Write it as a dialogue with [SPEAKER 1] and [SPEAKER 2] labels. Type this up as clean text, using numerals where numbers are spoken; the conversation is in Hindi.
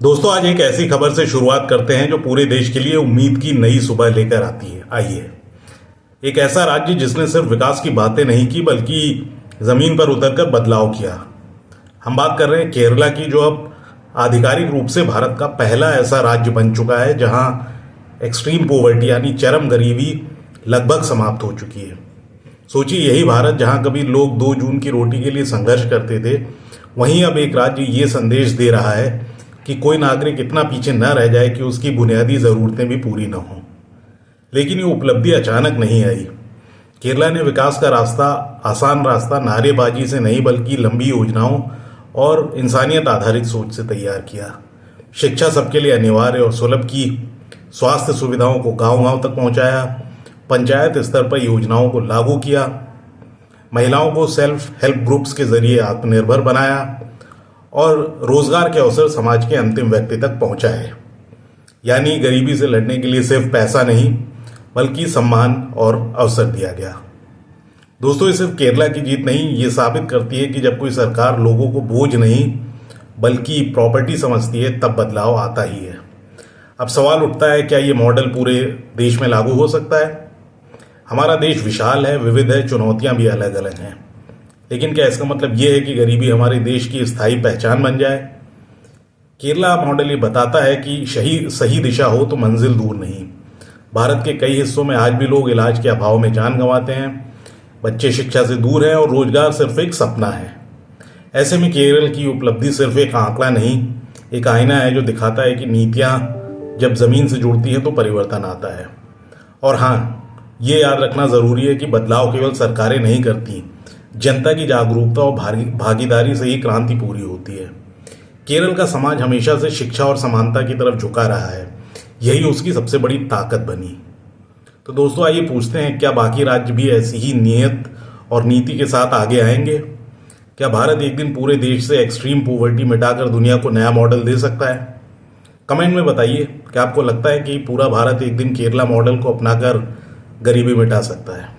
[SPEAKER 1] दोस्तों, आज एक ऐसी खबर से शुरुआत करते हैं जो पूरे देश के लिए उम्मीद की नई सुबह लेकर आती है। आइए, एक ऐसा राज्य जिसने सिर्फ विकास की बातें नहीं की बल्कि जमीन पर उतरकर बदलाव किया। हम बात कर रहे हैं केरला की, जो अब आधिकारिक रूप से भारत का पहला ऐसा राज्य बन चुका है जहां एक्सट्रीम पोवर्टी यानी चरम गरीबी लगभग समाप्त हो चुकी है। सोचिए, यही भारत जहां कभी लोग 2 जून की रोटी के लिए संघर्ष करते थे, वहीं अब एक राज्य ये संदेश दे रहा है कि कोई नागरिक इतना पीछे न रह जाए कि उसकी बुनियादी जरूरतें भी पूरी न हों। लेकिन ये उपलब्धि अचानक नहीं आई। केरला ने विकास का रास्ता, आसान रास्ता, नारेबाजी से नहीं बल्कि लंबी योजनाओं और इंसानियत आधारित सोच से तैयार किया। शिक्षा सबके लिए अनिवार्य और सुलभ की, स्वास्थ्य सुविधाओं को गांव गांव तक पहुंचाया, पंचायत स्तर पर योजनाओं को लागू किया, महिलाओं को सेल्फ हेल्प ग्रुप्स के जरिए आत्मनिर्भर बनाया और रोजगार के अवसर समाज के अंतिम व्यक्ति तक पहुंचाए। यानी गरीबी से लड़ने के लिए सिर्फ पैसा नहीं बल्कि सम्मान और अवसर दिया गया। दोस्तों, ये सिर्फ केरला की जीत नहीं, ये साबित करती है कि जब कोई सरकार लोगों को बोझ नहीं बल्कि प्रॉपर्टी समझती है तब बदलाव आता ही है। अब सवाल उठता है, क्या ये मॉडल पूरे देश में लागू हो सकता है? हमारा देश विशाल है, विविध है, चुनौतियां भी अलग अलग हैं। लेकिन क्या इसका मतलब यह है कि गरीबी हमारे देश की स्थायी पहचान बन जाए? केरला मॉडल ये बताता है कि सही दिशा हो तो मंजिल दूर नहीं। भारत के कई हिस्सों में आज भी लोग इलाज के अभाव में जान गंवाते हैं, बच्चे शिक्षा से दूर हैं और रोजगार सिर्फ एक सपना है। ऐसे में केरल की उपलब्धि सिर्फ एक आंकड़ा नहीं, एक आईना है जो दिखाता है कि नीतियां जब जमीन से जुड़ती हैं तो परिवर्तन आता है। और हाँ, ये याद रखना जरूरी है कि बदलाव केवल सरकारें नहीं करती, जनता की जागरूकता और भागीदारी से ही क्रांति पूरी होती है। केरल का समाज हमेशा से शिक्षा और समानता की तरफ झुका रहा है, यही उसकी सबसे बड़ी ताकत बनी। तो दोस्तों, आइए पूछते हैं, क्या बाकी राज्य भी ऐसी ही नियत और नीति के साथ आगे आएंगे? क्या भारत एक दिन पूरे देश से एक्सट्रीम पॉवर्टी मिटाकर दुनिया को नया मॉडल दे सकता है? कमेंट में बताइए, क्या आपको लगता है कि पूरा भारत एक दिन केरला मॉडल को अपनाकर गरीबी मिटा सकता है?